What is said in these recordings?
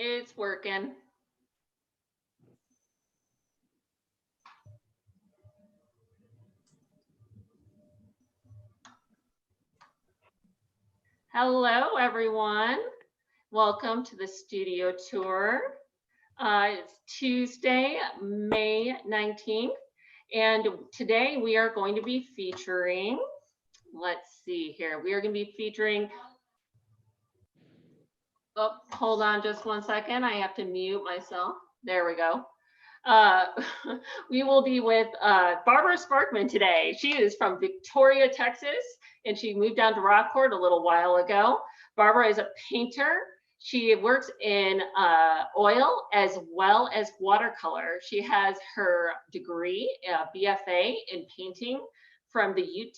It's working. Hello, everyone. Welcome to the studio tour. It's Tuesday, May 19th, and today we are going to be featuring, let's see here, we are going to be featuring, oh, hold on just one second. I have to mute myself. There we go. We will be with Barbara Sparkman today. She is from Victoria, Texas, and she moved down to Rockport a little while ago. Barbara is a painter. She works in oil as well as watercolor. She has her degree, BFA in painting from the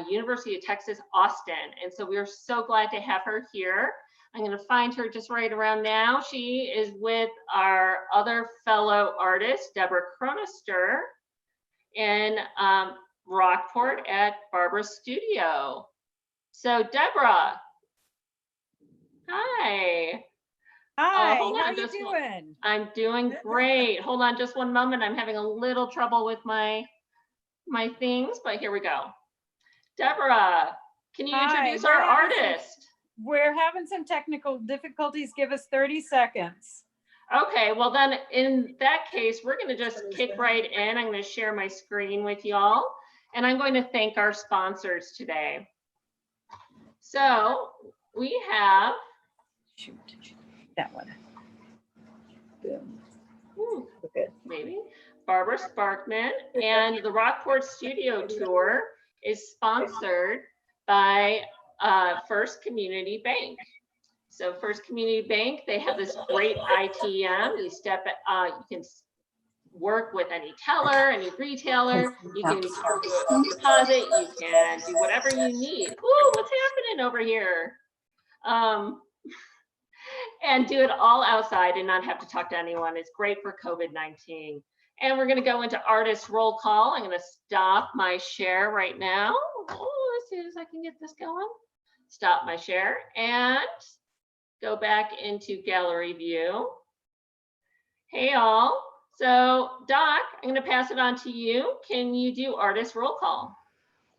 University of Texas, Austin. And so we are so glad to have her here. I'm going to find her just right around now. She is with our other fellow artist, Deborah Chronister, in Rockport at Barbara's studio. So Deborah, hi. Hi, how are you doing? I'm doing great. Hold on just one moment. I'm having a little trouble with my things, but here we go. Deborah, can you introduce our artist? We're having some technical difficulties. Give us 30 seconds. Okay, well then in that case, we're going to just kick right in. I'm going to share my screen with y'all, and I'm going to thank our sponsors today. So we have that one. Boom. Okay. Maybe Barbara Sparkman, and the Rockport Studio Tour is sponsored by First Community Bank. So First Community Bank, they have this great ITM. You can work with any teller, any retailer. You can do a deposit. You can do whatever you need. Ooh, what's happening over here? And do it all outside and not have to talk to anyone. It's great for COVID-19. And we're going to go into artist roll call. I'm going to stop my share right now. Oh, as soon as I can get this going. Stop my share and go back into gallery view. Hey all. So Doc, I'm going to pass it on to you. Can you do artist roll call?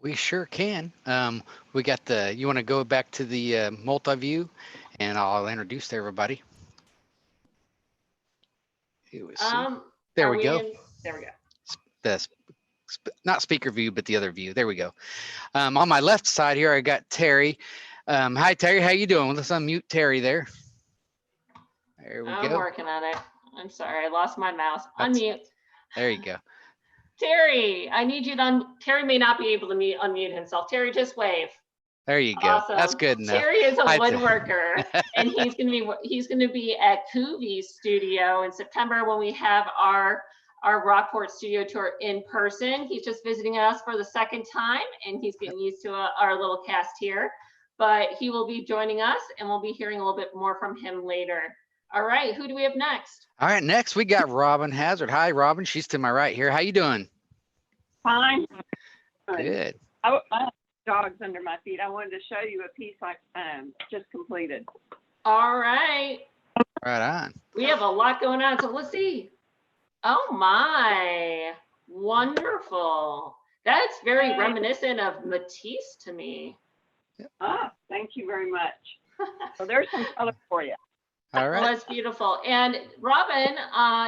We sure can. We got you want to go back to the multi-view, and I'll introduce everybody. There we go. There we go. Not speaker view, but the other view. There we go. On my left side here, I got Terry. Hi, Terry. How you doing? Let's unmute Terry there. There we go. I'm working on it. I'm sorry. I lost my mouse. Unmute. There you go. Terry, I need you to Terry may not be able to unmute himself. Terry, just wave. There you go. Awesome. That's good enough. Terry is a woodworker, and he's going to be at Kuvi's studio in September when we have our Rockport studio tour in person. He's just visiting us for the second time, and he's getting used to our little cast here. But he will be joining us, and we'll be hearing a little bit more from him later. All right, who do we have next? All right, next we got Robin Hazard. Hi, Robin. She's to my right here. How you doing? Fine. Good. I have dogs under my feet. I wanted to show you a piece I just completed. All right. Right on. We have a lot going on, so let's see. Oh my, wonderful. That's very reminiscent of Matisse to me. Yep. Ah, thank you very much. So there's some color for you. All right. Well, that's beautiful. And Robin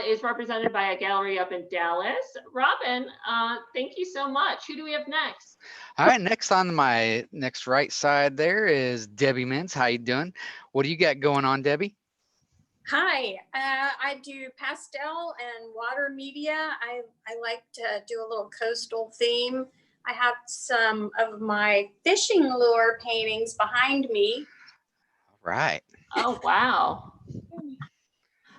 is represented by a gallery up in Dallas. Robin, thank you so much. Who do we have next? All right, next on my right side there is Debbie Mintz. How you doing? What do you got going on, Debbie? Hi, I do pastel and water media. I like to do a little coastal theme. I have some of my fishing lure paintings behind me. All right. Oh, wow.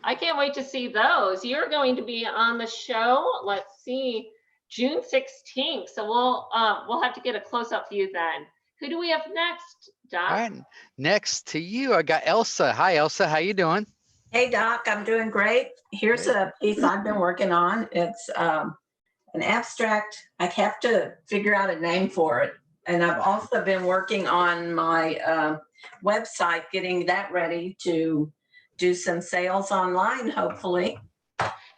I can't wait to see those. You're going to be on the show, let's see, June 16th. So we'll have to get a close-up view then. Who do we have next, Doc? All right, next to you, I got Elsa. Hi, Elsa. How you doing? Hey, Doc. I'm doing great. Here's a piece I've been working on. It's an abstract. I have to figure out a name for it. And I've also been working on my website, getting that ready to do some sales online, hopefully.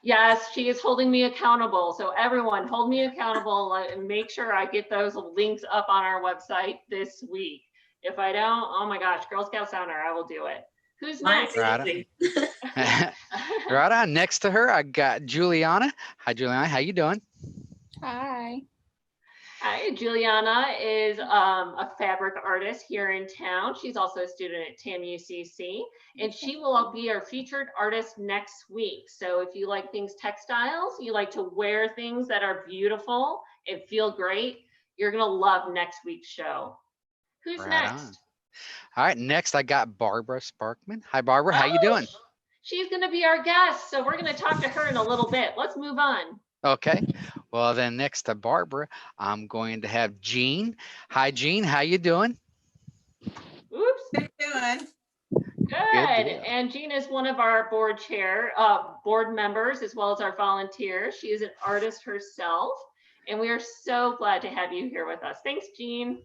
Yes, she is holding me accountable. So everyone hold me accountable and make sure I get those links up on our website this week. If I don't, oh my gosh, Girl Scout Sounder, I will do it. Who's Mine's next? easy. Right on. Next to her, I got Juliana. Hi, Juliana. How you doing? Hi. Hi, Juliana is a fabric artist here in town. She's also a student at TAM UCC, and she will be our featured artist next week. So if you like things textiles, you like to wear things that are beautiful and feel great, you're gonna love next week's show. Who's Right next? on. All right, next I got Barbara Sparkman. Hi, Barbara. How you Oh, doing? She's gonna be our guest, so we're gonna talk to her in a little bit. Let's move on. Okay. Well, then next to Barbara, I'm going to have Jean. Hi, Jean. How you doing? Oops. How you doing? Good. deal. And Jean is one of our board members, as well as our volunteers. She is an artist herself, and we are so glad to have you here with us. Thanks, Jean.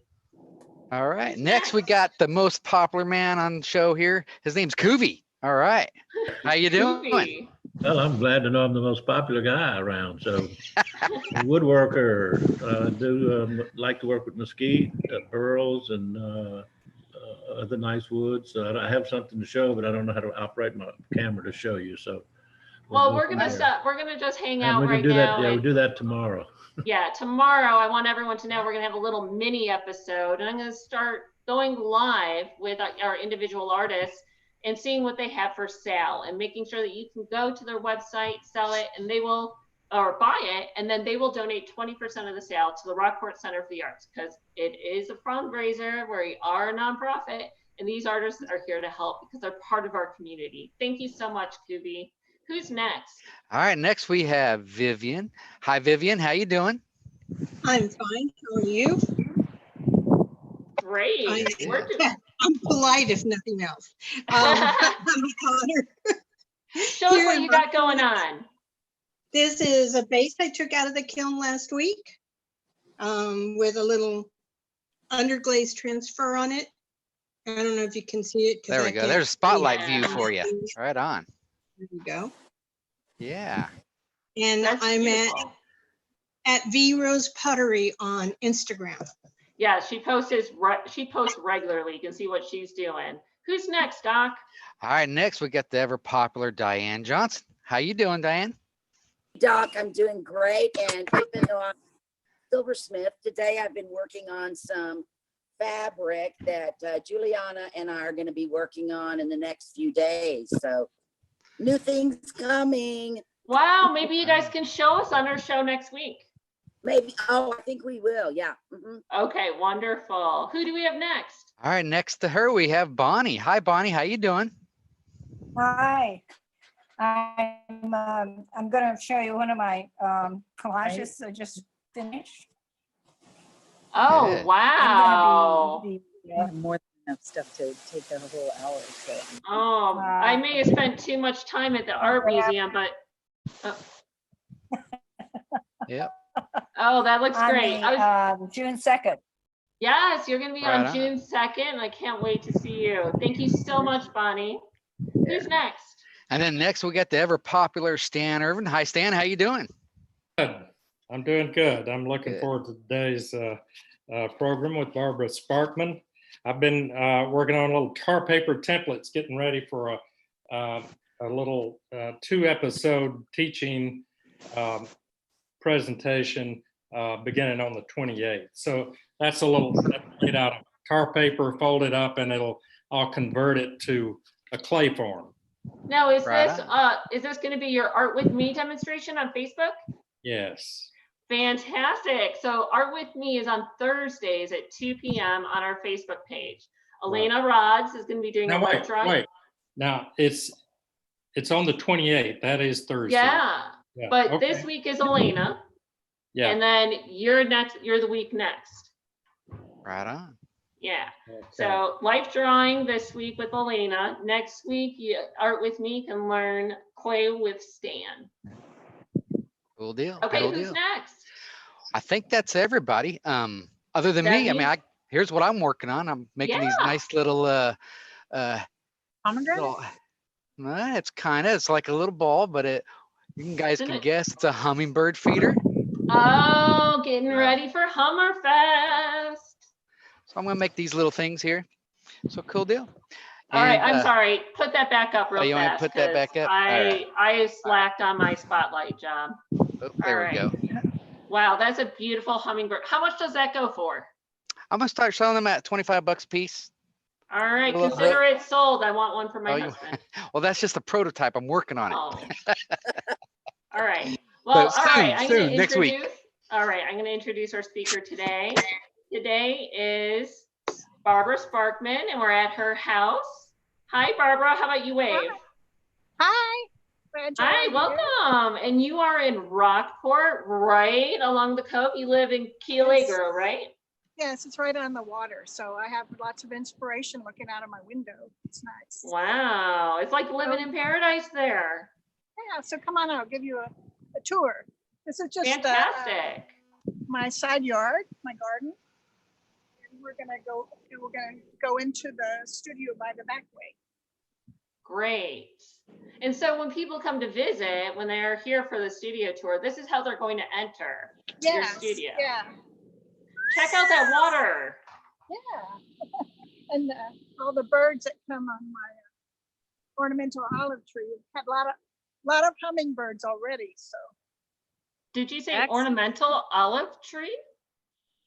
All right. Next, we got the most popular man on the show here. His name's Koovey. All right. How you doing? Koovey. Well, I'm glad to know I'm the most popular guy around. So, woodworker, do like to work with mesquite, burls, and other nice woods. I have something to show, but I don't know how to operate my camera to show you. So, Well, go we're from gonna there. stop. We're gonna just hang And out we can right do now. that. Yeah, and- we'll do that tomorrow. Yeah, tomorrow I want everyone to know we're gonna have a little mini episode, and I'm gonna start going live with our individual artists and seeing what they have for sale and making sure that you can go to their website, sell it, and they will, or buy it, and then they will donate 20% of the sale to the Rockport Center for the Arts, because it is a fundraiser. We are a nonprofit, and these artists are here to help because they're part of our community. Thank you so much, Koovey. Who's next? All right. Next, we have Vivian. Hi, Vivian. How you doing? I'm fine. How are you? Great. We're I'm polite, if nothing else. I'm Connor. Show us Here what in you got going Rockport. on. This is a base I took out of the kiln last week with a little underglaze transfer on it. I don't know if you can see it. 'cause There I we go. can't There's a spotlight Yeah. view for you. Right on. There you go. Yeah. And That's I'm beautiful. at V Rose Pottery on Instagram. Yeah, she posts regularly. You can see what she's doing. Who's next, Doc? All right. Next, we got the ever popular Diane Johnson. How you doing, Diane? Doc, I'm doing great. And even though I'm silversmith, today I've been working on some fabric that Juliana and I are going to be working on in the next few days. So new things coming. Wow, maybe you guys can show us on our show next week. Maybe. Oh, I think we will. Yeah. Mhm. Okay, wonderful. Who do we have next? All right. Next to her, we have Bonnie. Hi, Bonnie. How you doing? Hi. I'm going to show you one of my collages I just finished. Oh, Good. I'm wow. gonna be More than enough stuff to take a whole hour. So. I may have spent too much time at the art museum, but Yep. oh, that looks on great. the, June 2nd. Yes, you're going to be Right on on. June 2nd, and I can't wait to see you. Thank you so much, Bonnie. Who's next? And then next, we got the ever popular Stan Irvin. Hi, Stan. How you doing? Good. I'm doing good. I'm looking Good. forward to today's program with Barbara Sparkman. I've been working on little tar paper templates, getting ready for a little 2-episode teaching presentation beginning on the 28th. So that's made out of tar paper, folded up, and I'll convert it to a clay form. Now, is Right this going to be your Art With Me demonstration on Facebook? Yes. Fantastic. So Art With Me is on Thursdays at 2 p.m. on our Facebook page. Elena Rods is going to be doing a Now live wait, drawing. wait. Now it's on the 28th. That is Thursday. Yeah, Yeah, but okay. this week is Elena, Yeah. and then you're the week next. Right on. Yeah. Okay. So life drawing this week with Elena. Next week, Art With Me can learn clay with Stan. Cool deal. Okay, Cool who's deal. next? I think that's everybody. Other than That me, I mean, means- here's what I'm working on. I'm making these Yeah. nice little Pomegranate? little It's like a little ball, but you guys Isn't can it? guess it's a hummingbird feeder. Oh, getting Yeah. ready for Hummerfest. So I'm gonna make these little things here. So cool deal. All right, And I'm sorry. Put that back up real you want me to fast put that because back up? All right. I slacked on my spotlight job. Oh, there All we go. Wow, that's a beautiful hummingbird. How much does that go for? I'm gonna start selling them at 25 bucks a piece. All right, Little consider it sold. I want one for my Oh, husband. well, that's just a prototype. I'm working on it. Oh. All right. Well, But all right. I'm going soon, to next week. introduce. All right, I'm going to introduce our speaker today. Today is Barbara Sparkman, and we're at her house. Hi, Barbara. How about you wave? Hi. Hi, welcome. And you are in Rockport, right along the coast. You live in Key Lake, girl, right? Yes, it's right on the water. So I have lots of inspiration looking out of my window. It's nice. Wow, it's like living in paradise there. Yeah, so come on, I'll give you a tour. This is just fantastic. My side yard, my garden. And we're gonna go into the studio by the back way. Great. And so when people come to visit, when they're here for the studio tour, this is how they're going to enter your studio. Yeah. Check out that water. Yeah. And all the birds that come on my ornamental olive tree. We've had a lot of hummingbirds already. So. Did you say ornamental olive tree?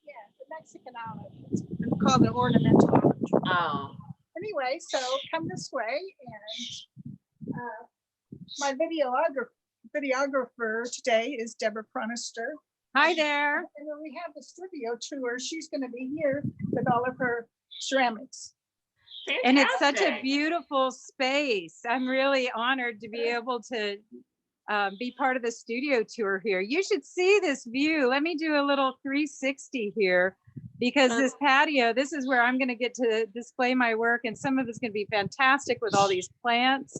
Yeah, the Mexican olive. It's called the ornamental olive tree. Oh. Anyway, so come this way, and my videographer today is Deborah Cronister. Hi there. And when we have the studio tour, she's going to be here with all of her ceramics. Fantastic. And it's such a beautiful space. I'm really honored to be able to be part of the studio tour here. You should see this view. Let me do a little 360 here, because this patio, this is where I'm going to get to display my work, and some of it's going to be fantastic with all these plants.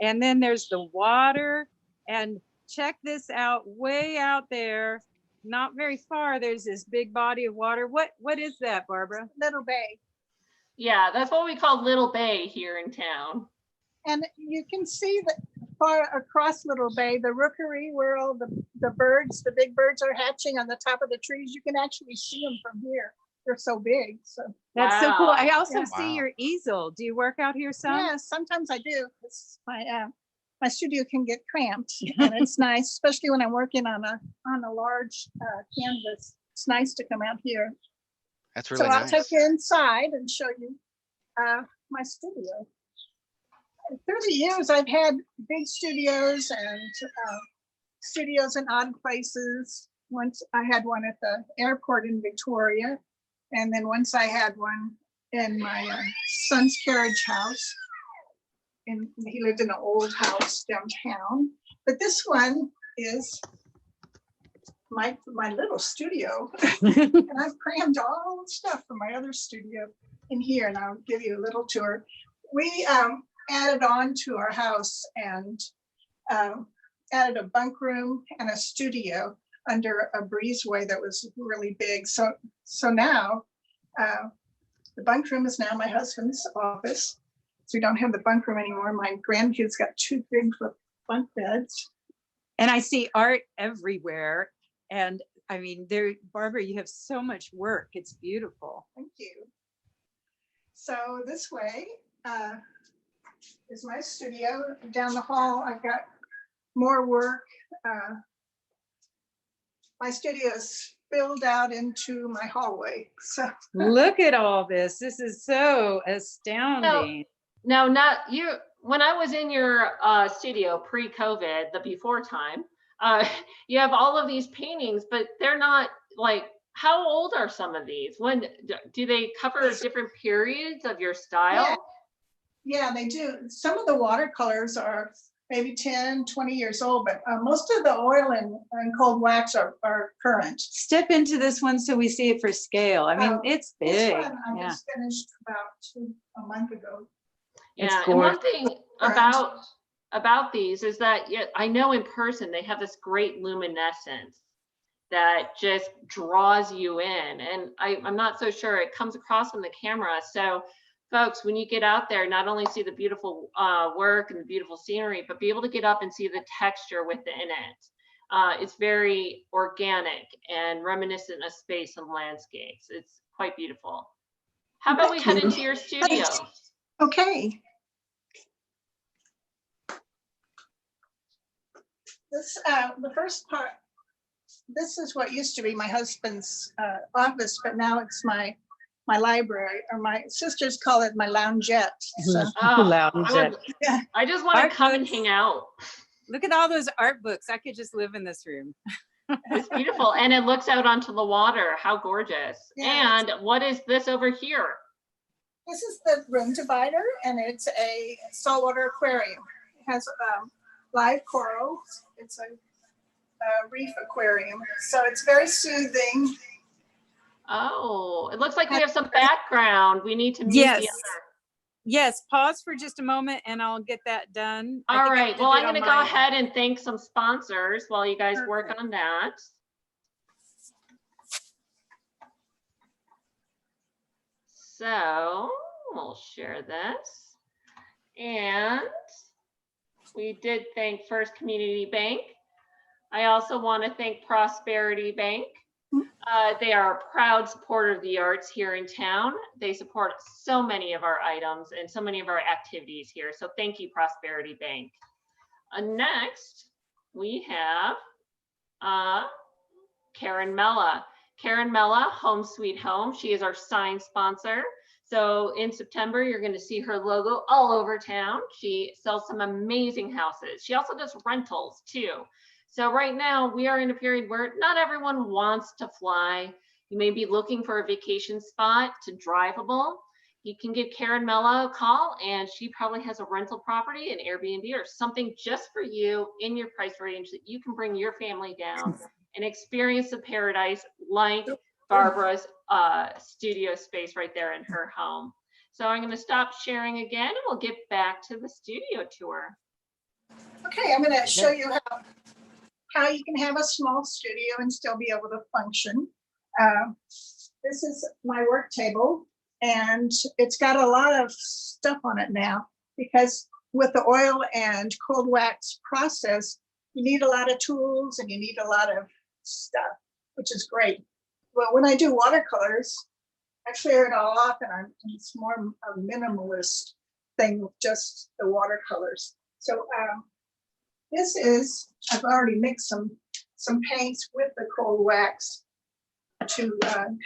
And then there's the water, and check this out, way out there, not very far, there's this big body of water. What is that, Barbara? Little Bay. Yeah, that's what we call Little Bay here in town. And you can see that far across Little Bay, the rookery where all the birds, the big birds are hatching on the top of the trees. You can actually see them from here. They're so big. So that's so cool. I also see your easel. Do you work out here some? Yeah, sometimes I do. My studio can get cramped, and it's nice, especially when I'm working on a large canvas. It's nice to come out here. That's really nice. So I'll nice. take you inside and show you my studio. Through the years, I've had big studios and studios in odd places. Once I had one at the airport in Victoria, and then once I had one in my son's carriage house. And he lived in an old house downtown. But this one is my little studio. And I've crammed all the stuff from my other studio in here, and I'll give you a little tour. We added on to our house and added a bunk room and a studio under a breezeway that was really big. So now the bunk room is now my husband's office. So we don't have the bunk room anymore. My grandkids got 2 big bunk beds. And I see art everywhere. And I mean, Barbara, you have so much work. It's beautiful. Thank you. So this way is my studio. Down the hall, I've got more work. My studio is spilled out into my hallway. So look at all this. This is so astounding. No, not you. When I was in your studio pre-COVID, the before time, you have all of these paintings, but they're not like, how old are some of these? When do they cover different periods of your style? Yeah, they do. Some of the watercolors are maybe 10, 20 years old, but most of the oil and cold wax are current. Step into this one so we see it for scale. I mean, it's big. This one I just finished about a month ago. Yeah, and one thing about these is that I know in person they have this great luminescence that just draws you in, and I'm not so sure it comes across on the camera. So folks, when you get out there, not only see the beautiful work and the beautiful scenery, but be able to get up and see the texture within it. It's very organic and reminiscent of space and landscapes. It's quite beautiful. How about we head into your studio? Okay. This, the first part, this is what used to be my husband's office, but now it's my library, or my sisters call it my loungette. So, Loungette. I just want to Art come and books. hang out. Look at all those art books. I could just live in this room. It's beautiful, and it looks out onto the water. How gorgeous. Yeah. And what is this over here? this is the room divider, and it's a saltwater aquarium. It has live corals. It's a reef aquarium, so it's very soothing. Oh, it looks like we have some background. We need to mute Yes. the other. Yes, pause for just a moment and I'll get that done. I All think I right, have to well, do I'm it on gonna go my ahead and thank some sponsors while you guys work Perfect. on that. So we'll share this. And we did thank First Community Bank. I also want to thank Prosperity Bank. They are a proud supporter of the arts here in town. They support so many of our items and so many of our activities here. So thank you, Prosperity Bank. Next, we have Karen Mella. Karen Mella, Home Sweet Home. She is our sign sponsor. So in September, you're going to see her logo all over town. She sells some amazing houses. She also does rentals too. So right now we are in a period where not everyone wants to fly. You may be looking for a vacation spot to drivable. You can give Karen Mella a call, and she probably has a rental property, an Airbnb, or something just for you in your price range that you can bring your family down and experience the paradise like Barbara's studio space right there in her home. So I'm going to stop sharing again, and we'll get back to the studio tour. Okay, I'm going to show you how you can have a small studio and still be able to function. This is my work table, and it's got a lot of stuff on it now because with the oil and cold wax process, you need a lot of tools and you need a lot of stuff, which is great. But when I do watercolors, I clear it all off, and it's more a minimalist thing with just the watercolors. So this is, I've already mixed some paints with the cold wax to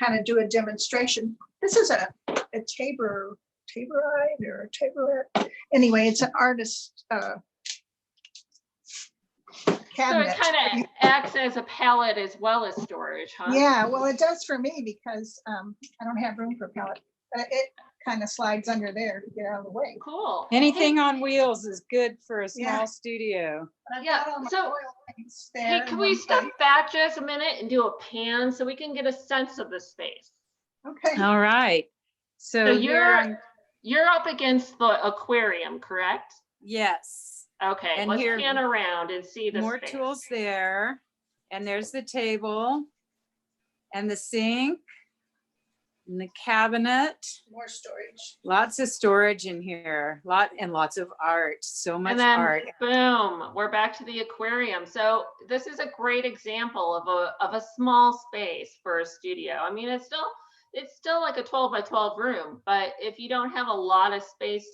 kind of do a demonstration. This is a taborite or a taborite. Anyway, it's an artist cabinet. So it kind of acts as a palette as well as storage, huh? Yeah, well, it does for me because I don't have room for palette. But it kind of slides under there to get out of the way. Cool. Anything on wheels is good for a small Yeah. studio. Yeah, so hey, can we step back just a minute and do a pan so we can get a sense of the space? Okay. All right. So here you're up against the aquarium, correct? yes. Okay, And let's here- pan around and see the More space. tools there. And there's the table and the sink and the cabinet. More storage. Lots of storage in here. Lots of art. So much And then art. boom, we're back to the aquarium. So this is a great example of a small space for a studio. I mean, it's still like a 12 by 12 room, but if you don't have a lot of space,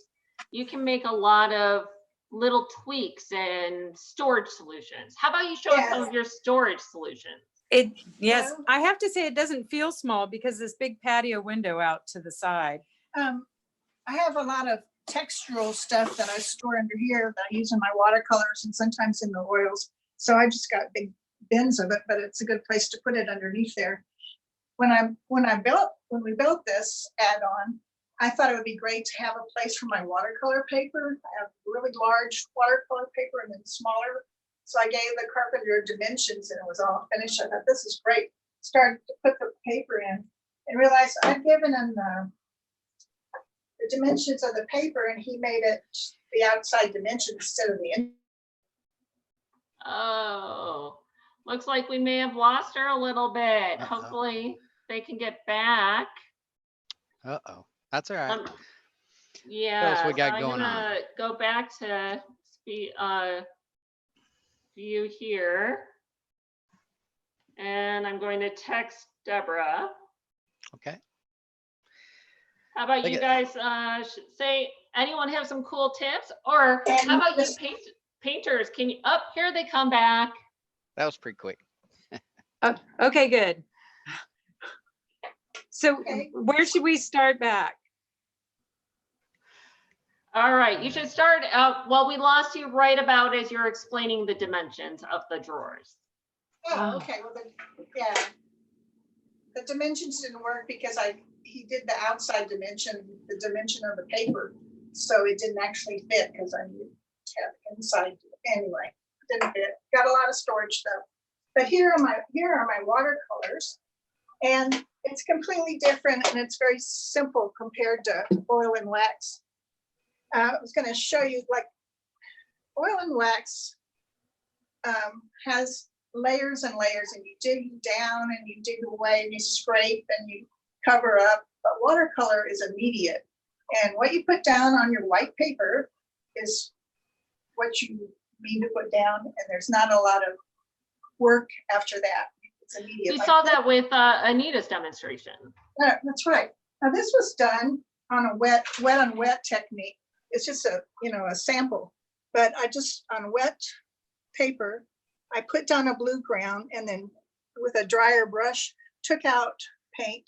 you can make a lot of little tweaks and storage solutions. How about you show us some of your storage solutions? Yes, I have to say it doesn't feel small because this big patio window out to the side. I have a lot of textural stuff that I store under here that I use in my watercolors and sometimes in the oils. So I just got big bins of it, but it's a good place to put it underneath there. When we built this add-on, I thought it would be great to have a place for my watercolor paper. I have really large watercolor paper and then smaller. So I gave the carpenter dimensions and it was all finished. I thought, this is great. Started to put the paper in and realized I'd given him the dimensions of the paper and he made it the outside dimension instead of the in. Oh, looks like we may have lost her a little bit. Hopefully they can get back. Uh-oh, that's all right. Yeah, we so got I'm going on? gonna go back to view here. And I'm going to text Deborah. Okay. How about Look you at- guys say, anyone have some cool tips? Or how about you painters? Can you, up here they come back. That was pretty quick. Oh, okay, good. So where should we start back? All right, you should start, well, we lost you right about as you're explaining the dimensions of the drawers. Oh, okay, well, yeah. The dimensions didn't work because he did the outside dimension, the dimension of the paper. So it didn't actually fit because I needed to have inside, anyway, didn't fit. Got a lot of storage though. But here are my watercolors, and it's completely different and it's very simple compared to oil and wax. I was going to show you, like, oil and wax has layers and layers, and you dig down and you dig away and you scrape and you cover up, but watercolor is immediate. And what you put down on your white paper is what you mean to put down, and there's not a lot of work after that. It's immediate. We saw that with Anita's demonstration. That's right. Now this was done on a wet on wet technique. It's just a sample, but I just, on wet paper, I put down a blue ground and then with a drier brush took out paint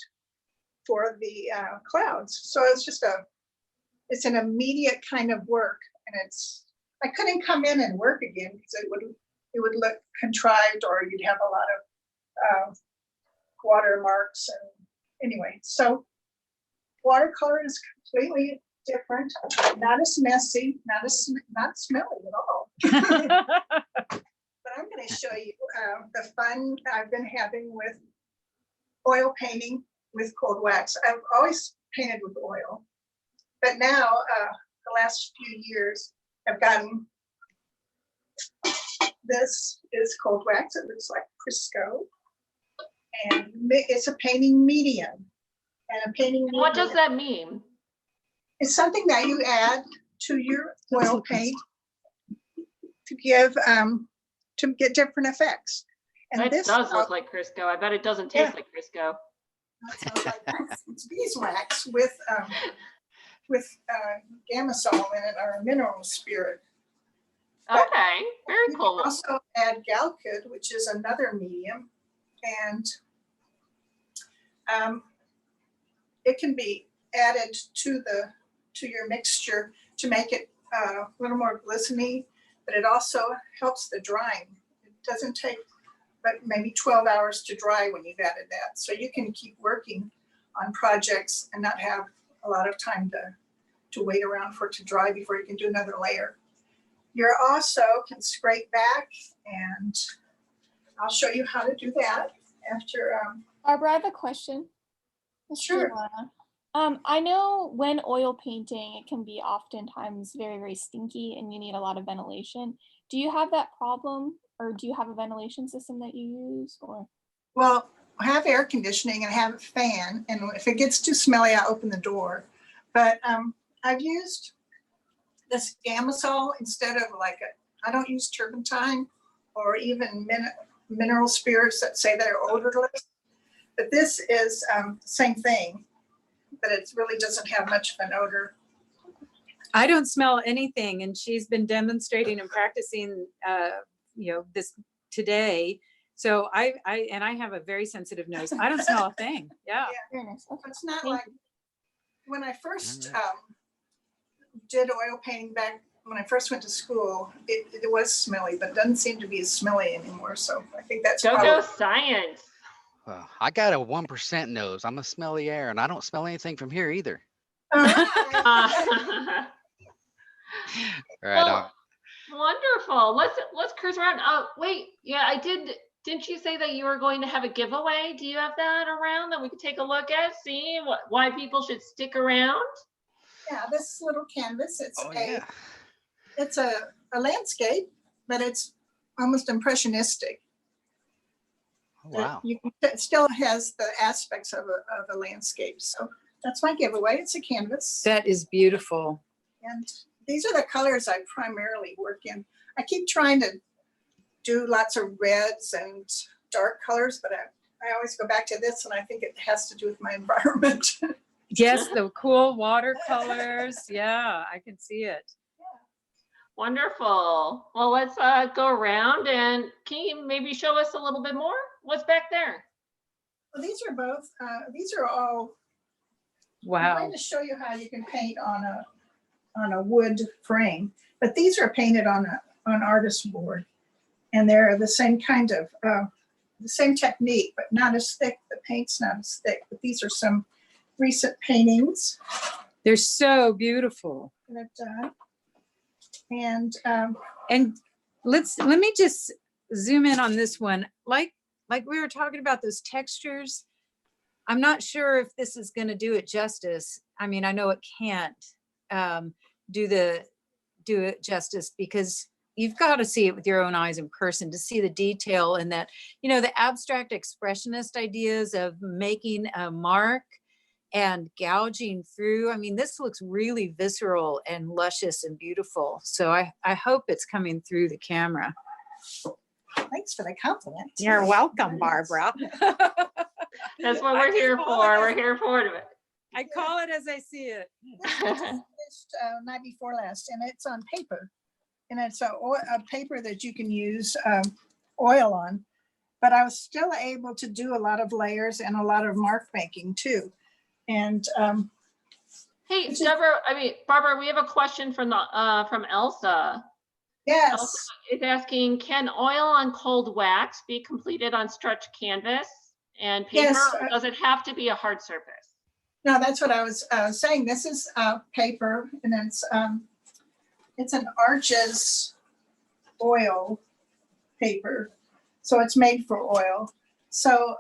for the clouds. So it's just it's an immediate kind of work, and I couldn't come in and work again because it would look contrived, or you'd have a lot of watermarks. And anyway, so watercolor is completely different, not as messy, not smelly at all. But I'm going to show you the fun I've been having with oil painting with cold wax. I've always painted with oil, but now the last few years I've gotten, this is cold wax. It looks like Crisco, and it's a painting medium. And a painting medium, what does that mean? It's something that you add to your oil paint to give to get different effects. And this does look like Crisco. I bet it doesn't taste like Crisco. That sounds like it's beeswax with Gamasol in it, or a mineral spirit. Okay, very cool. You can also add Galcud, which is another medium, and it can be added to your mixture to make it a little more glistening, but it also helps the drying. It doesn't take but maybe 12 hours to dry when you've added that. So you can keep working on projects and not have a lot of time to wait around for it to dry before you can do another layer. You also can scrape back, and I'll show you how to do that after. Barbara, I have a question. Sure. I know when oil painting, it can be oftentimes very, very stinky and you need a lot of ventilation. Do you have that problem, or do you have a ventilation system that you use? Or Well, I have air conditioning and I have a fan, and if it gets too smelly, I open the door. But I've used this Gamasol instead of I don't use turpentine or even mineral spirits that say they're odorless. But this is same thing, but it really doesn't have much of an odor. I don't smell anything, and she's been demonstrating and practicing, this today. So I have a very sensitive nose. I don't smell a thing. Yeah. It's not like when I first did oil painting back when I first went to school, it was smelly, but it doesn't seem to be as smelly anymore. So I think that's go science. Well, I got a 1% nose. I'm a smelly air, and I don't smell anything from here either. Right on. Wonderful. Let's cruise around. Wait, yeah, I did. Didn't you say that you were going to have a giveaway? Do you have that around that we could take a look at? See why people should stick around? Yeah, this little canvas. It's a landscape, but it's almost impressionistic. Oh, wow. It still has the aspects of a landscape. So That's my giveaway. It's a canvas. That is beautiful. And these are the colors I primarily work in. I keep trying to do lots of reds and dark colors, but I always go back to this, and I think it has to do with my environment. Yes, the cool watercolors. Yeah, I can see it. Wonderful. Well, let's go around, and can you maybe show us a little bit more? What's back there? Well, these are both, these are all, I'm Wow. going to show you how you can paint on a wood frame, but these are painted on an artist board, and they're the same kind of, the same technique, but not as thick. The paint's not as thick, but these are some recent paintings They're so beautiful. that I've done. And And let me just zoom in on this one. Like we were talking about those textures. I'm not sure if this is going to do it justice. I mean, I know it can't do it justice, because you've got to see it with your own eyes in person to see the detail, and that, you know, the abstract expressionist ideas of making a mark and gouging through. I mean, this looks really visceral and luscious and beautiful. So I hope it's coming through the camera. thanks for the compliment. You're welcome, Barbara. That's what we're here for. We're here for it. I call it as I see it. Finished night before last, and it's on paper, and it's a paper that you can use oil on, but I was still able to do a lot of layers and a lot of mark making too. And hey, Barbara, we have a question from Elsa. yes, Elsa is asking, can oil on cold wax be completed on stretched canvas and paper? Yes, Or does it have to be a hard surface? no, that's what I was saying. This is paper, and it's an Arches oil paper, so it's made for oil. So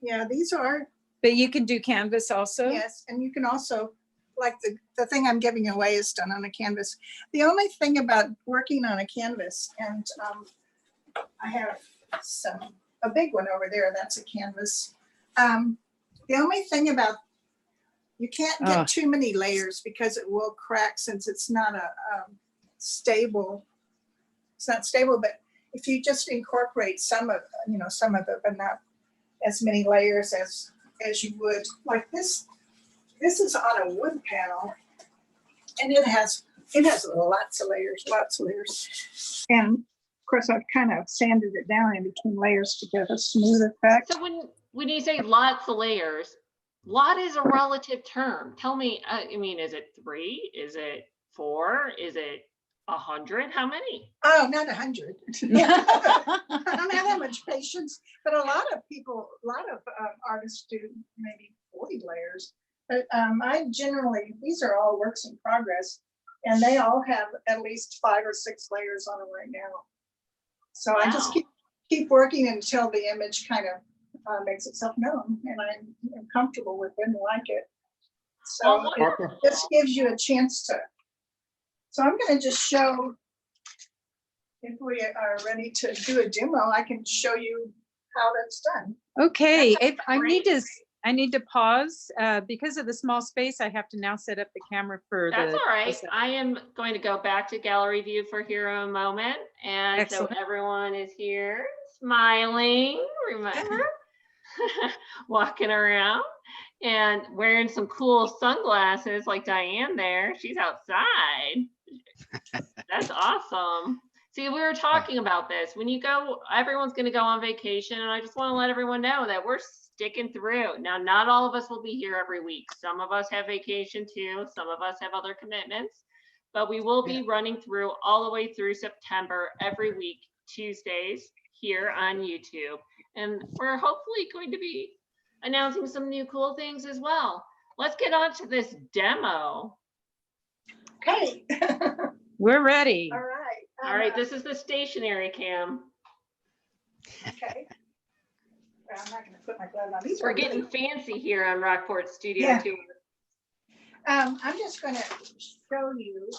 yeah, these are. But you can do canvas also? Yes, and you can also, like the thing I'm giving away is done on a canvas. The only thing about working on a canvas, and I have a big one over there, that's a canvas. The only thing about, you can't get too many layers because it will crack, since it's not stable. It's not stable, but if you just incorporate some of it, but not as many layers as you would, like this is on a wood panel, and it has lots of layers. And of course, I've kind of sanded it down in between layers to get a smooth effect. So when you say lots of layers, lot is a relative term. Tell me, I mean, is it 3? Is it 4? Is it 100? How many? Oh, not 100. I don't have that much patience, but a lot of artists do maybe 40 layers. But I generally, these are all works in progress, and they all have at least 5 or 6 layers on them right now. So wow. I just keep working until the image kind of makes itself known, and I'm comfortable with it and like it. So this gives you a chance to. So I'm going to just show, if we are ready to do a demo, I can show you how that's done. Okay, I need to pause because of the small space. I have to now set up the camera for That's all right. I am going to go back to gallery view for here a moment. And excellent. So everyone is here smiling, remember, walking around and wearing some cool sunglasses like Diane there. She's outside. That's awesome. See, we were talking about this. When you go, everyone's going to go on vacation, and I just want to let everyone know that we're sticking through. Now, not all of us will be here every week. Some of us have vacation too. Some of us have other commitments, but we will be running through all the way through September every week, Tuesdays here on YouTube. And we're hopefully going to be announcing some new cool things as well. Let's get on to this demo. Okay. We're ready. All right. All right, this is the stationary cam. Okay. Well, I'm not going to put my glove on. We're getting fancy here on Rockport Studio too. I'm just going to show you.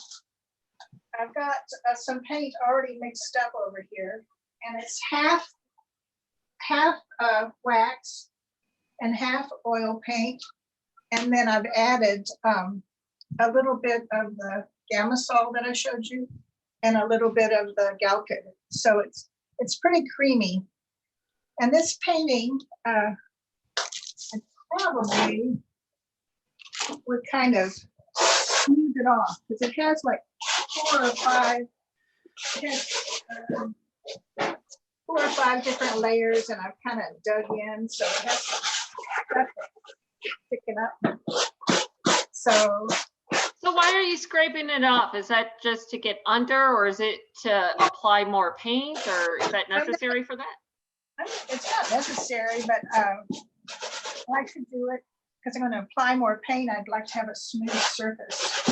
I've got some paint already mixed up over here, and it's half wax and half oil paint. And then I've added a little bit of the Gamasol that I showed you and a little bit of the Galkid. So it's pretty creamy. And this painting, I probably would kind of smooth it off because it has like 4 or 5, it has, 4 or 5 different layers, and I've kind of dug in, so it has some stuff sticking up. So why are you scraping it off? Is that just to get under, or is it to apply more paint, or is that necessary for that? It's not necessary, but I like to do it because I'm going to apply more paint. I'd like to have a smooth surface.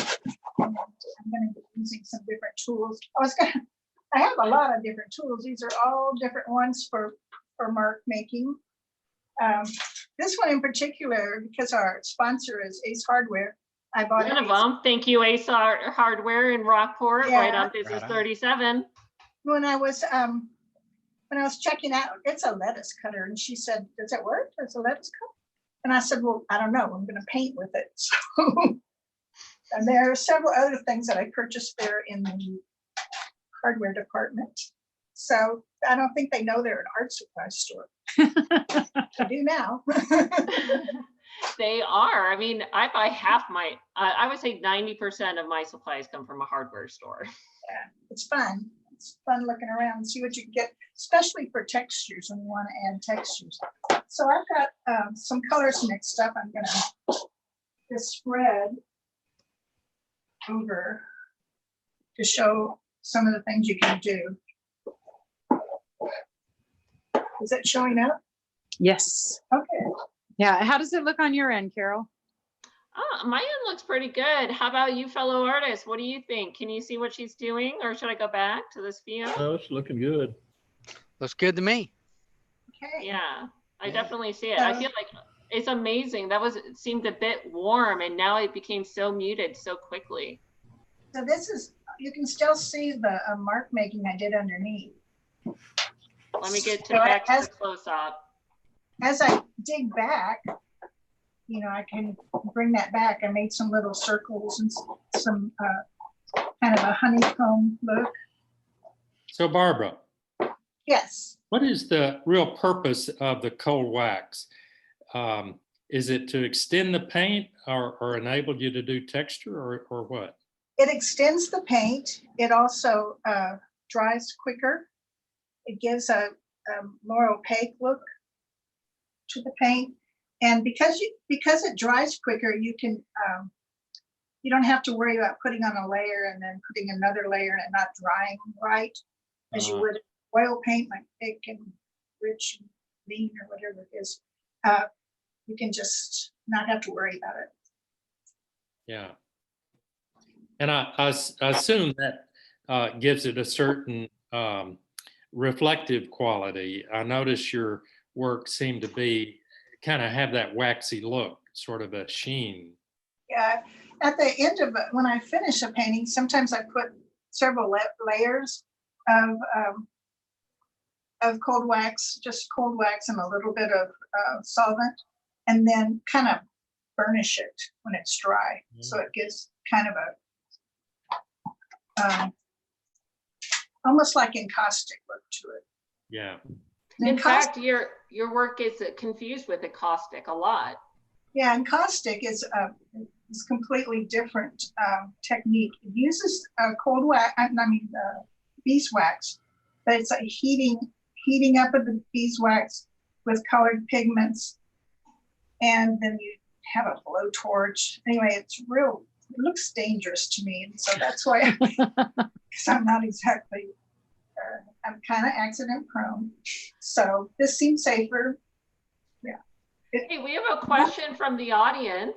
And I'm going to be using some different tools. I have a lot of different tools. These are all different ones for mark making. This one in particular, because our sponsor is Ace Hardware, I bought one of them. Thank you, Ace Hardware in Rockport, right on Business 37. When I was checking out, it's a lettuce cutter, and she said, "Does it work? Does a lettuce cut?" And I said, "Well, I don't know. I'm going to paint with it." So, and there are several other things that I purchased there in the hardware department. So I don't think they know they're an art supply store. They do now. They are. I mean, I buy half my, I would say 90% of my supplies come from a hardware store. Yeah, it's fun. It's fun looking around and see what you can get, especially for textures when you want to add textures. So I've got some colors mixed up. I'm going to just spread over to show some of the things you can do. Is it showing up? Yes. Okay. Yeah. How does it look on your end, Carol? My end looks pretty good. How about you, fellow artists? What do you think? Can you see what she's doing, or should I go back to this view? Oh, it's looking good. Looks good to me. Okay. Yeah, I definitely see it. I feel like it's amazing. It seemed a bit warm, and now it became so muted so quickly. So this is, you can still see the mark making I did underneath. Let me get back to the close up. As I dig back, you know, I can bring that back. I made some little circles and some kind of a honeycomb look. So Barbara. Yes. What is the real purpose of the cold wax? Is it to extend the paint or enable you to do texture or what? It extends the paint. It also dries quicker. It gives a more opaque look to the paint. And because it dries quicker, you can you don't have to worry about putting on a layer and then putting another layer and it not drying right as you would oil paint, like thick and rich and lean or whatever it is. You can just not have to worry about it. Yeah. And I assume that gives it a certain reflective quality. I notice your work seemed to be kind of have that waxy look, sort of a sheen. Yeah, at the end of it, when I finish a painting, sometimes I put several layers of cold wax, just cold wax and a little bit of solvent, and then kind of burnish it when it's dry. So it gives kind of a almost like encaustic look to it. Yeah. In fact, your work is confused with encaustic a lot. Yeah, encaustic is completely different technique. It uses cold wax, beeswax, but it's a heating up of the beeswax with colored pigments, and then you have a blowtorch. Anyway, it looks dangerous to me, and so that's why, because I'm not exactly. I'm kind of accident prone, so this seems safer. Yeah. Hey, we have a question from the audience.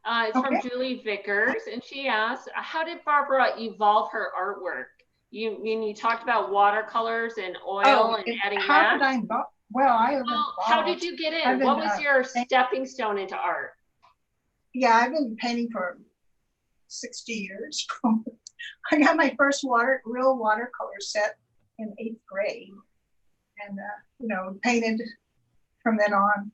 It's from Julie Vickers, and she asks, how did Barbara evolve her artwork? You talked about watercolors and oil and adding how wax. did I evolve? Well, how did you get in? What was your stepping stone into art? Yeah, I've been painting for 60 years. I got my first real watercolor set in 8th grade, and painted from then on.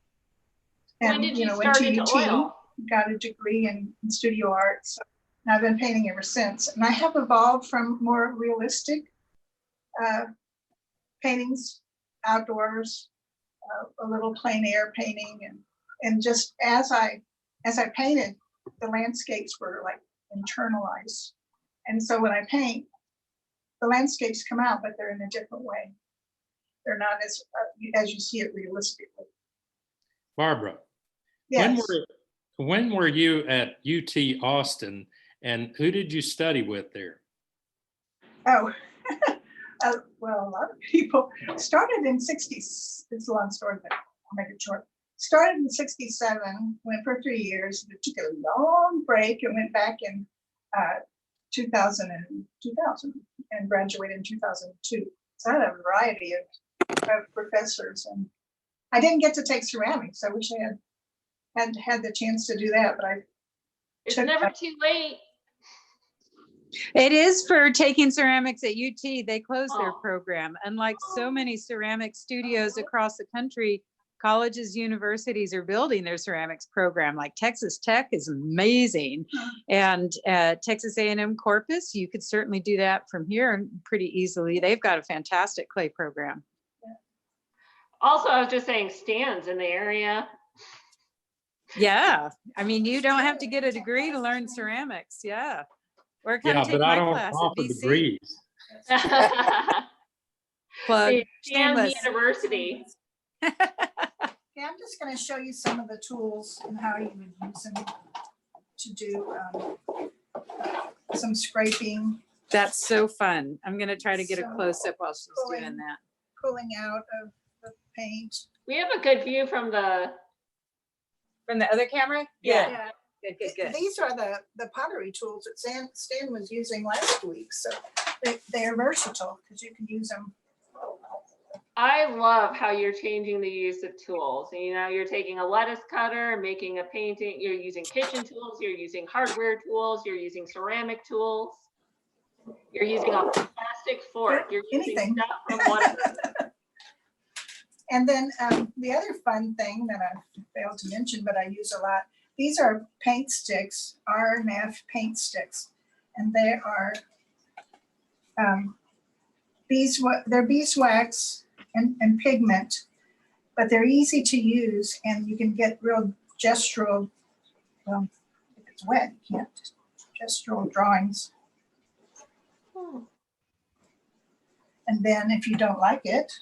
And when did you start into oil? got a degree in studio arts. And I've been painting ever since. And I have evolved from more realistic paintings outdoors, a little plein air painting, and just as I painted, the landscapes were like internalized. And so when I paint, the landscapes come out, but they're in a different way. They're not as you see it realistically. Barbara, Yes. when were you at UT Austin, and who did you study with there? Oh, well, a lot of people started in 60s. It's a long story, but I'll make it short. Started in 67, went for 3 years, took a long break and went back in 2000 and graduated in 2002. So I had a variety of professors, and I didn't get to take ceramics. I wish I had the chance to do that, but It's never too late. It is for taking ceramics at UT. They closed their Oh. program. Unlike so many ceramic studios across the country, colleges, universities are building their ceramics program. Like Texas Tech is amazing. And Texas A&M Corpus, you could certainly do that from here pretty easily. They've got a fantastic clay program. Also, I was just saying Stan's in the area. Yeah, I mean, you don't have to get a degree to learn ceramics. Yeah. Or come Yeah, take but I my don't class at offer BC. degrees. Plug, Stan's shameless. University. Yeah, I'm just going to show you some of the tools and how you would use them to do some scraping. That's so fun. I'm going to try to get a So, close up while she's pulling- doing that. Pulling out of the paint. We have a good view from the other camera? Yeah. Good, good, good. These are the pottery tools that Stan was using last week. So they're versatile because you can use them. I love how you're changing the use of tools. You know, you're taking a lettuce cutter, making a painting, you're using kitchen tools, you're using hardware tools, you're using ceramic tools, you're using a plastic fork, you're using Anything. stuff from whatever. And then the other fun thing that I failed to mention, but I use a lot, these are paint sticks, RMF paint sticks. And they are they're beeswax and pigment, but they're easy to use and you can get real gestural, well, if it's wet, you can't, gestural drawings. And then if you don't like it,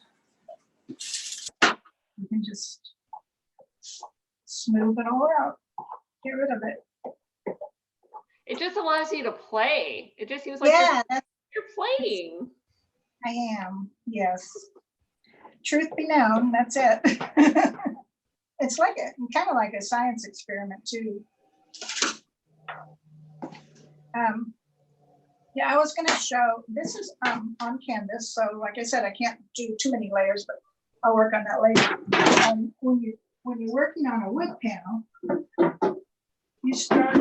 you can just smooth it all out, get rid of it. It just allows you to play. It just seems like Yeah, you're playing. I am, yes. Truth be known, that's it. It's like kind of like a science experiment too. Yeah, I was going to show, this is on canvas. So like I said, I can't do too many layers, but I'll work on that later. When you're working on a wood panel, you start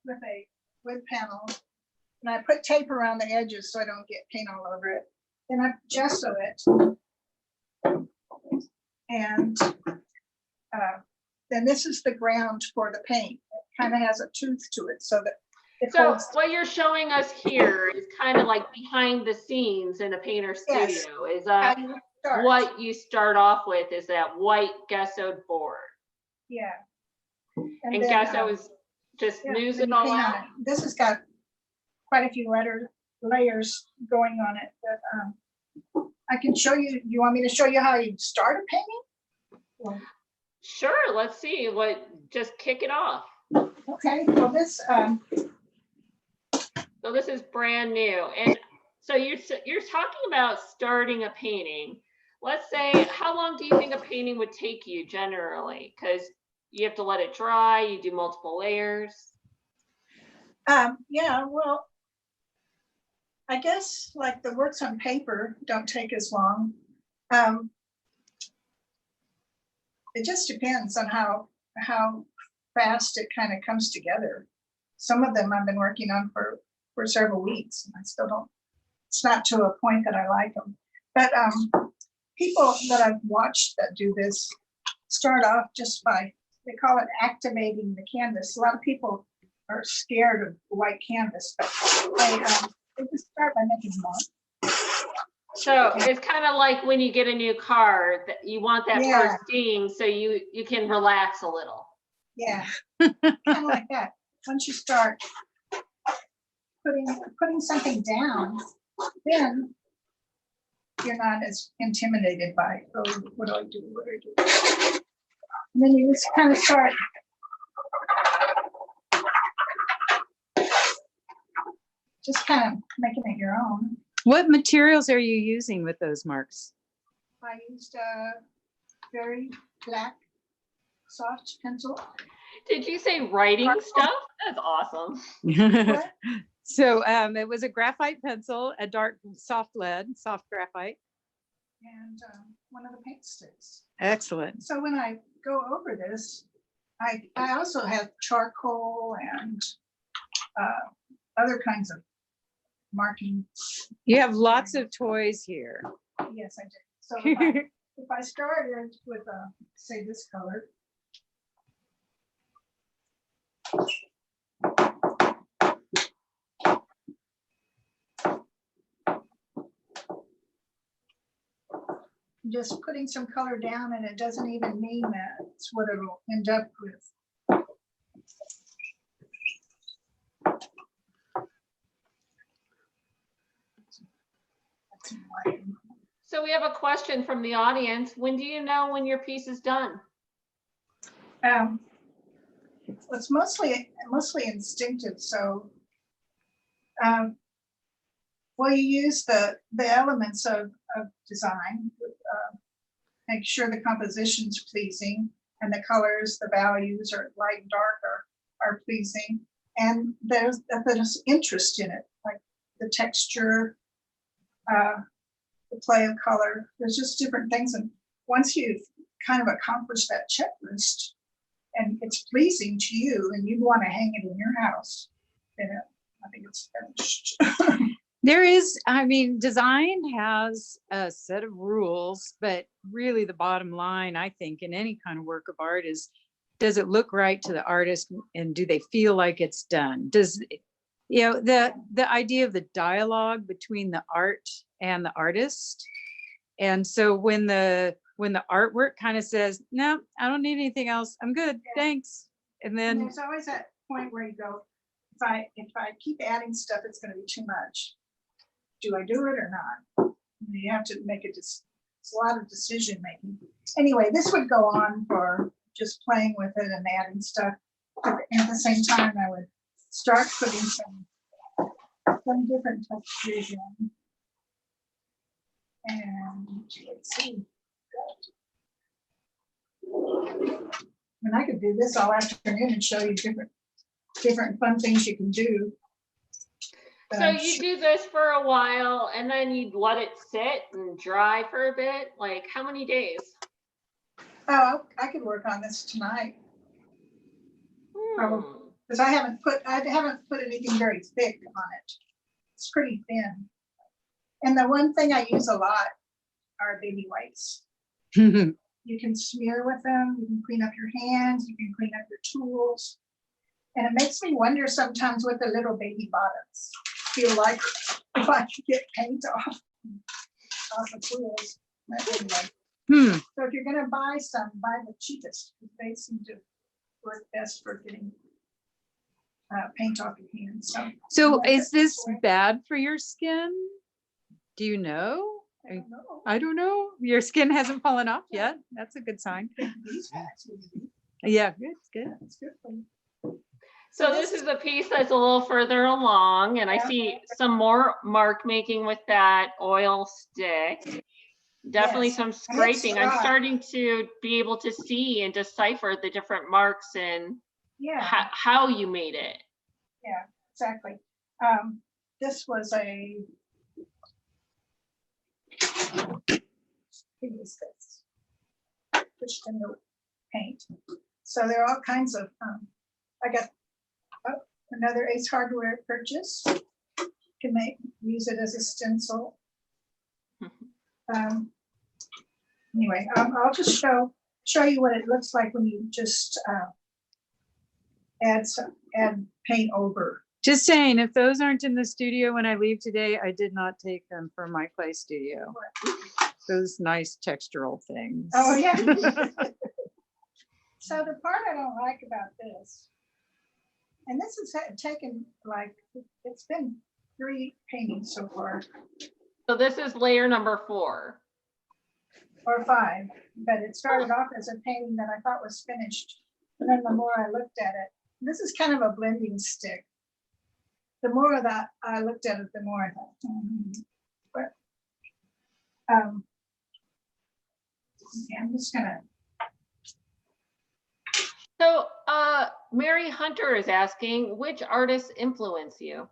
with a wood panel, and I put tape around the edges so I don't get paint all over it. Then I gesso it, and then this is the ground for the paint. It kind of has a tooth to it, so that it So holds. what you're showing us here is kind of like behind the scenes in a painter Yes. studio. Is How you start. what you start off with is that white gessoed board. Yeah. And then, gesso is just yeah, smooths then it you all paint on out. it. This has got quite a few layers going on it, but I can show you. You want me to show you how you start a painting? Or- Sure, let's see just kick it off. Okay, well So this is brand new. And so you're talking about starting a painting. Let's say, how long do you think a painting would take you generally? Because you have to let it dry, you do multiple layers. yeah, well, I guess like the works on paper don't take as long. It just depends on how fast it kind of comes together. Some of them I've been working on for several weeks, and I still don't. It's not to a point that I like them. But people that I've watched that do this start off just by they call it activating the canvas. A lot of people are scared of white canvas, but they just start by making more. So it's kind of like when you get a new car, that you want that first ding so you can relax a little. Yeah, kind of like that. Once you start putting something down, then you're not as intimidated by, oh, what do I do? What do I do? And then you just kind of start making it your own. What materials are you using with those marks? I used a very black soft pencil. Did you say writing stuff? That's awesome. What? So it was a graphite pencil, a dark soft lead, soft graphite. And one of the paint sticks. Excellent. So when I go over this, I also have charcoal and other kinds of marking. You have lots of toys here. Yes, I do. So if I started with, say, this color. Just putting some color down, and it doesn't even mean that it's what it'll end up with. So we have a question from the audience. When do you know when your piece is done? It's mostly instinctive. So, well, you use the elements of design, make sure the composition's pleasing, and the colors, the values, or light and dark are pleasing, and there's interest in it, like the texture, the play of color. There's just different things, and once you've kind of accomplished that checklist, and it's pleasing to you, and you want to hang it in your house, then I think it's finished. There is, I mean, design has a set of rules, but really the bottom line, I think, in any kind of work of art is, does it look right to the artist, and do they feel like it's done? Does, you know, the idea of the dialogue between the art and the artist. And so when the artwork kind of says, no, I don't need anything else, I'm good, thanks. And then there's always that point where you go, if I keep adding stuff, it's going to be too much. Do I do it or not? You have to make it's a lot of decision making. Anyway, this would go on for just playing with it and adding stuff. At the same time, I would start putting some different textures in. And let's see. And I could do this all afternoon and show you different fun things you can do. So you do this for a while and then you let it sit and dry for a bit. Like how many days? Oh, I could work on this tonight. Because I haven't put anything very thick on it. It's pretty thin. And the one thing I use a lot are baby wipes. You can smear with them, you can clean up your hands, you can clean up your tools. And it makes me wonder sometimes what the little baby bottoms feel like if I could get paint off the tools. Anyway. So if you're gonna buy some, buy the cheapest. They seem to work best for getting paint off your hands. So is this bad for your skin? Do you know? I don't know. Your skin hasn't fallen off yet. That's a good sign. Yeah, good. It's good. So this is a piece that's a little further along, and I see some more mark making with that oil stick. Definitely some scraping. I'm starting to be able to see and decipher the different marks and how you made it. Yeah, exactly. This was a pushed in the paint. So there are all kinds of, I got another Ace Hardware purchase. Can use it as a stencil. Anyway, I'll just show show you what it looks like when you just add paint over. Just saying, if those aren't in the studio when I leave today, I did not take them from my clay studio. Those nice textural things. Oh, yeah. So the part I don't like about this, and this has taken like, it's been 3 paintings so far, So this is layer number 4. or 5, but it started off as a painting that I thought was finished. And then the more I looked at it, this is kind of a blending stick. The more that I looked at it, the more I thought, but yeah, I'm just gonna. So Mary Hunter is asking, which artists influence you?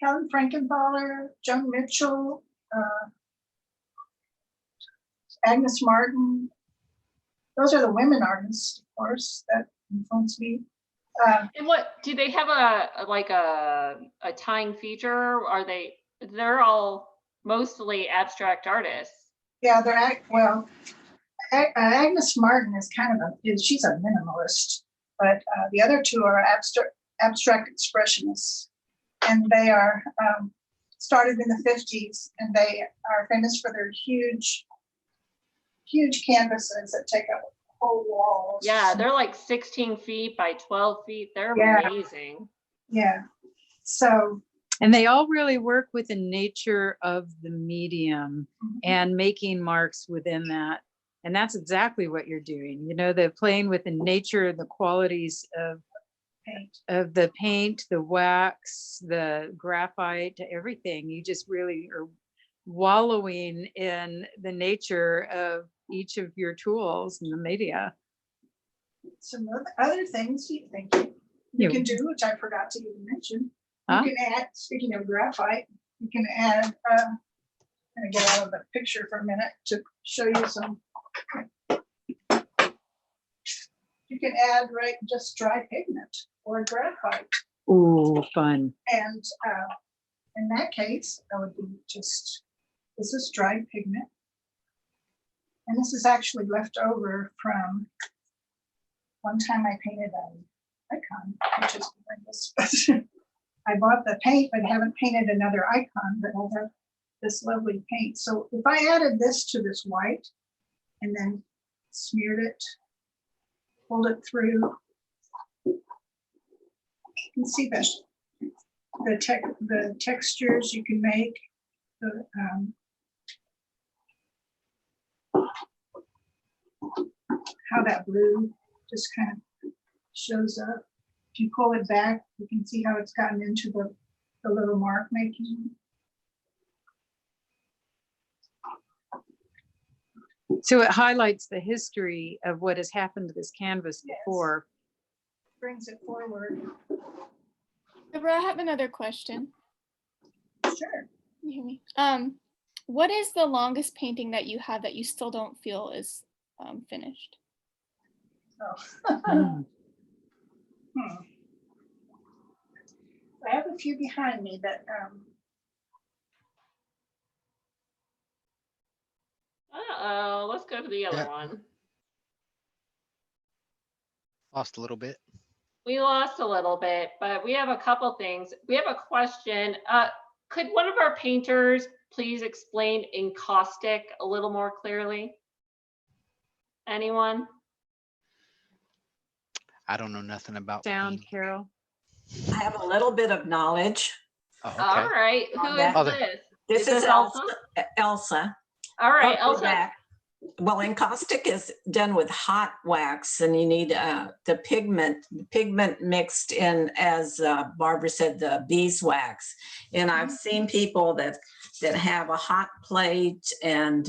Helen Frankenthaler, Joan Mitchell, Agnes Martin. Those are the women artists, of course, that influence me. And what do they have a tying feature? Are they're all mostly abstract artists? Yeah, Agnes Martin is kind of she's a minimalist, but the other 2 are abstract expressionists, and they are started in the 50s, and they are famous for their huge canvases that take up whole walls. Yeah, they're like 16 feet by 12 feet. They're amazing. Yeah. So. And they all really work with the nature of the medium and making marks within that. And that's exactly what you're doing. You know, the playing with the nature, the qualities of the paint, the wax, the graphite, everything. You just really are wallowing in the nature of each of your tools and the media. Some other things you can do, which I forgot to even mention. You can add, speaking of graphite, you can add, I'm gonna get out of the picture for a minute to show you some. You can add just dry pigment or graphite. Ooh, fun. And in that case, I would be this is dried pigment. And this is actually left over from one time I painted an icon, which is horrendous. I bought the paint, but haven't painted another icon, but I have this lovely paint. So if I added this to this white and then smeared it, pulled it through, you can see the textures you can make. How that blue just kind of shows up. If you pull it back, you can see how it's gotten into the little mark making. So it highlights the history of what has happened to this canvas before. Brings it forward. Deborah, I have another question. Sure. You hear me? What is the longest painting that you have that you still don't feel is finished? Oh. I have a few behind me that let's go to the other one. Lost a little bit. We lost a little bit, but we have a couple things. We have a question. Could one of our painters please explain encaustic a little more clearly? Anyone? I don't know nothing about sound, Carol. I have a little bit of knowledge. Oh, okay. All right. Who is this? This is Elsa. Elsa. All right, Elsa. Well, encaustic is done with hot wax, and you need the pigment mixed in, as Barbara said, the beeswax. And I've seen people that have a hot plate, and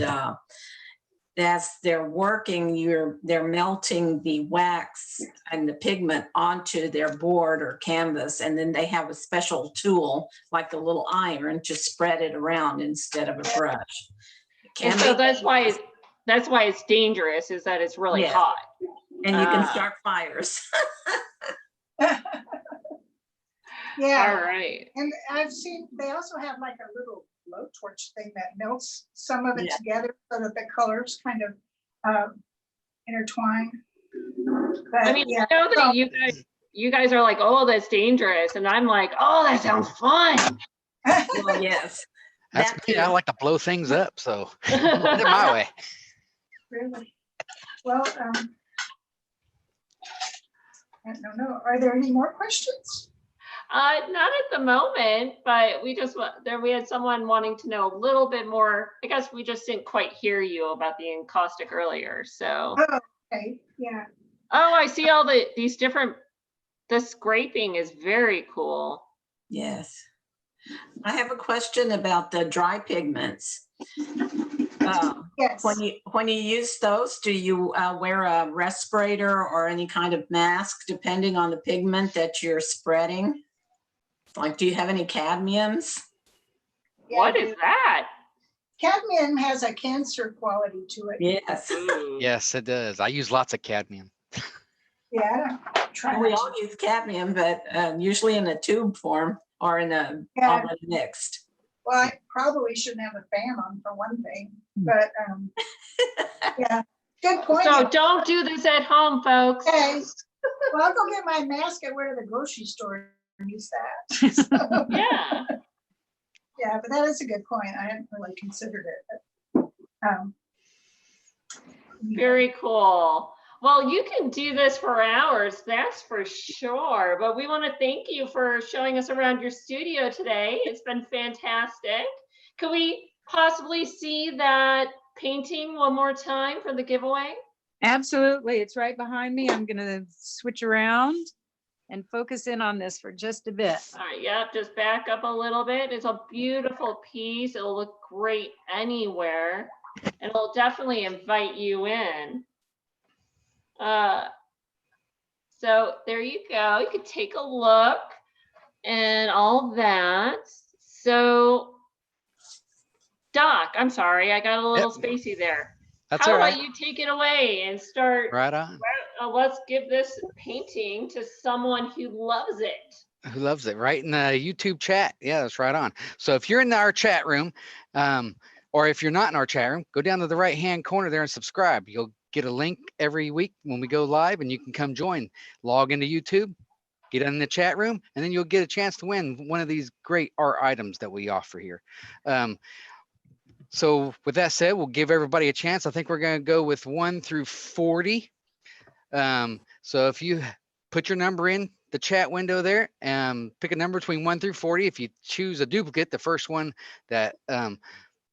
as they're working, they're melting the wax and the pigment onto their board or canvas, and then they have a special tool like a little iron to spread it around instead of a brush. And so that's why it's dangerous, is that it's really hot. And you can start fires. Yeah. All right. And I've seen, they also have like a little float blowtorch thing that melts some of it Yeah. together so that the colors kind of intertwine. I But mean, yeah, I know so- that you guys are like, oh, that's dangerous. And I'm like, oh, that sounds fun. Well, yes. That's That me. I too. like to blow things up, so get it my way. Really? Well, I don't know. Are there any more questions? Not at the moment, but we had someone wanting to know a little bit more. I guess we just didn't quite hear you about the encaustic earlier. So, Oh, okay, yeah. oh, I see all these different, the scraping is very cool. Yes. I have a question about the dry pigments. Yes. When you use those, do you wear a respirator or any kind of mask depending on the pigment that you're spreading? Like, do you have any cadmiums? Yeah, What I is do. that? Cadmium has a cancer quality to it. Yes. Yes, it does. I use lots of cadmium. Yeah, I don't try We not all use cadmium, but usually in a tube form or in a Yeah. already mixed. Well, I probably shouldn't have a fan on for one thing, but yeah, good point. So don't do this at home, folks. Okay. Well, I'll go get my mask and wear to the grocery store and use that. So, Yeah. yeah, but that is a good point. I hadn't really considered it. But, Very cool. Well, you can do this for hours, that's for sure. But we want to thank you for showing us around your studio today. It's been fantastic. Could we possibly see that painting one more time for the giveaway? Absolutely. It's right behind me. I'm going to switch around and focus in on this for just a bit. All right, yep, just back up a little bit. It's a beautiful piece. It'll look great anywhere. And it'll definitely invite you in. So there you go. You could take a look and all that. So Doc, I'm sorry, I got a little spacey there. That's How all about right. you take it away and start? Right on. Let's give this painting to someone who loves it. Who loves it? Right in the YouTube chat. Yeah, that's right on. So if you're in our chat room, or if you're not in our chat room, go down to the right-hand corner there and subscribe. You'll get a link every week when we go live, and you can come join. Log into YouTube, get in the chat room, and then you'll get a chance to win one of these great art items that we offer here. So with that said, we'll give everybody a chance. I think we're going to go with 1 through 40. So if you put your number in the chat window there, pick a number between 1 through 40. If you choose a duplicate, the first one that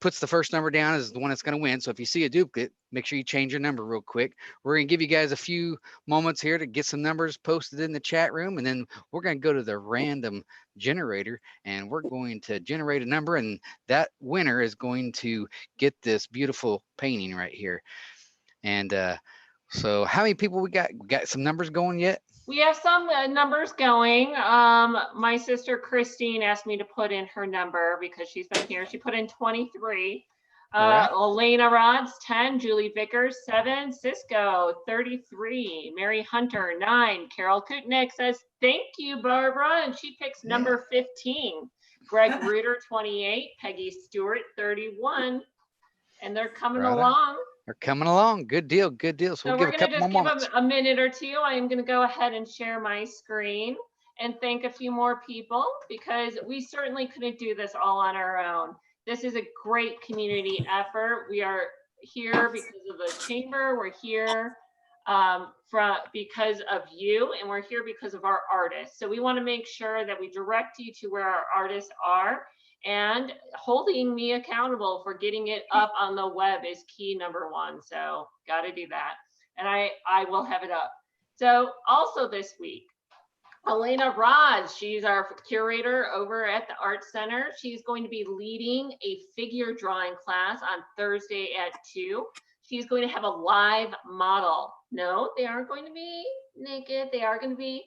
puts the first number down is the one that's going to win. So if you see a duplicate, make sure you change your number real quick. We're going to give you guys a few moments here to get some numbers posted in the chat room, and then we're going to go to the random generator, and we're going to generate a number, and that winner is going to get this beautiful painting right here. And so how many people we got? We got some numbers going yet? We have some numbers going. My sister Christine asked me to put in her number because she's been here. She put in 23. Right. Elena Rods, 10. Julie Vickers, 7. Cisco, 33. Mary Hunter, 9. Carol Kutnick says, thank you, Barbara. And she picks number 15. Greg Reuter, 28. Peggy Stewart, 31. And they're coming Right on. along. They're coming along. Good deal. Good deal. So So we'll we're give a going to couple just more give moments. a minute or two. I am going to go ahead and share my screen and thank a few more people because we certainly couldn't do this all on our own. This is a great community effort. We are here because of the chamber. We're here because of you, and we're here because of our artists. So we want to make sure that we direct you to where our artists are, and holding me accountable for getting it up on the web is key number 1. So got to do that. And I will have it up. So also this week, Elena Rods, she's our curator over at the Art Center. She's going to be leading a figure drawing class on Thursday at 2. She's going to have a live model. No, they aren't going to be naked. They are going to be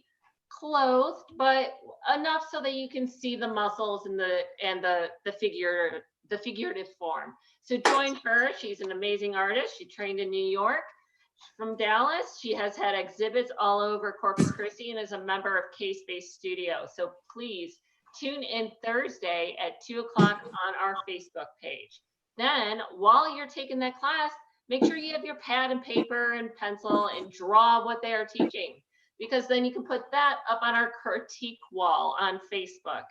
clothed, but enough so that you can see the muscles and the figurative form. So join her. She's an amazing artist. She trained in New York. From Dallas, she has had exhibits all over Corpus Christi and is a member of K-Space Studio. So please tune in Thursday at 2 o'clock on our Facebook page. Then while you're taking that class, make sure you have your pad and paper and pencil and draw what they are teaching, because then you can put that up on our critique wall on Facebook.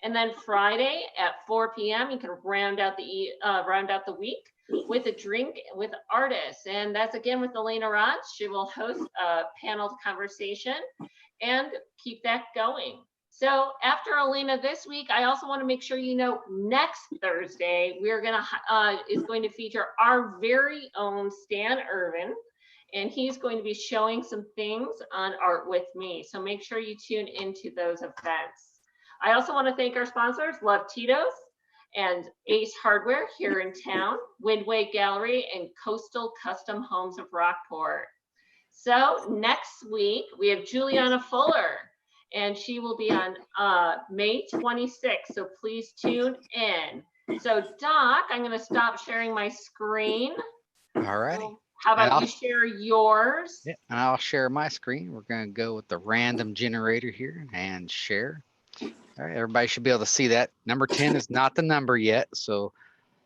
And then Friday at 4 p.m. you can round out the week with a drink with artists, and that's again with Elena Rotz. She will host a panel conversation and keep that going. So after Elena this week, I also want to make sure you know next Thursday we're gonna is going to feature our very own Stan Irvin, and he's going to be showing some things on Art with Me. So make sure you tune into those events. I also want to thank our sponsors, Love Tito's and Ace Hardware here in town, Windway Gallery, and Coastal Custom Homes of Rockport. So next week we have Juliana Fuller, and she will be on May 26th. So please tune in. So Doc, I'm going to stop sharing my screen. All righty. How about you share yours? Yeah, and I'll share my screen. We're going to go with the random generator here and share. All right, everybody should be able to see that. Number 10 is not the number yet, so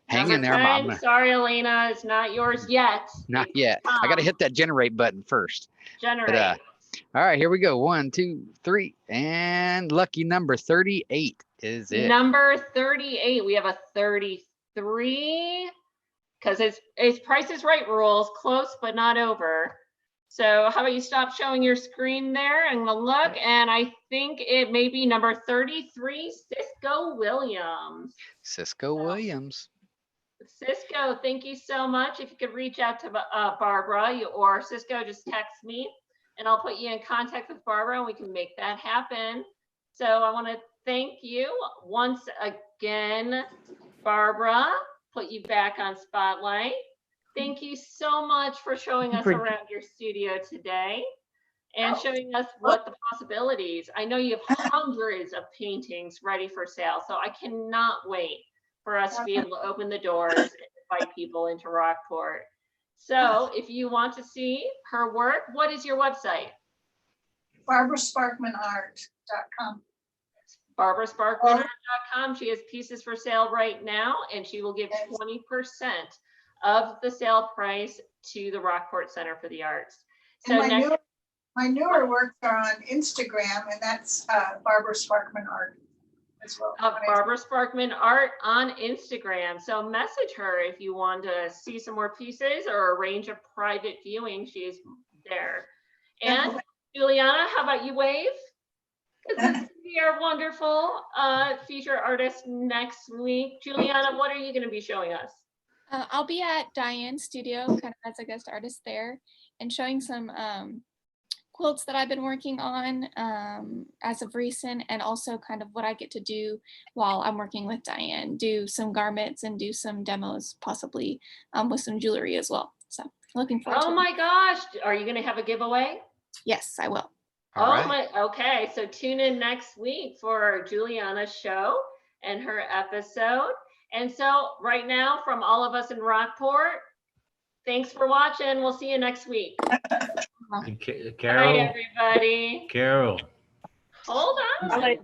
hang in there. Number 10, sorry, Elena, it's not yours yet. Not yet. I got to hit that generate button first. Generate. But, all right, here we go. 1, 2, 3, and lucky number 38 is it. Number 38. We have a 33 because it's Price is Right rules, close but not over. So how about you stop showing your screen there and we'll look, and I think it may be number 33, Cisco Williams. Cisco Williams. Cisco, thank you so much. If you could reach out to Barbara or Cisco, just text me and I'll put you in contact with Barbara and we can make that happen. So I want to thank you once again, Barbara, put you back on Spotlight. Thank you so much for showing us around your studio today and showing us what the possibilities. I know you have hundreds of paintings ready for sale, so I cannot wait for us to be able to open the doors and invite people into Rockport. So if you want to see her work, what is your website? BarbaraSparkmanArt.com. BarbaraSparkmanArt.com. She has pieces for sale right now, and she will give 20% of the sale price to the Rockport Center for the Arts. So And my newer works are on Instagram, and that's Barbara Sparkman Art as well. Barbara Sparkman Art on Instagram. So message her if you want to see some more pieces or arrange a private viewing. She's there. And Juliana, how about you wave? Because we are wonderful feature artists next week. Juliana, what are you going to be showing us? I'll be at Diane's studio kind of as a guest artist there and showing some quilts that I've been working on as of recent, and also kind of what I get to do while I'm working with Diane, do some garments and do some demos possibly with some jewelry as well. So looking forward to it. Oh my gosh, are you going to have a giveaway? Yes, I will. Okay, so tune in next week for Juliana's show and her episode. And so right now, from all of us in Rockport, thanks for watching. We'll see you next week. Carol. Bye, everybody. Carol. Hold on.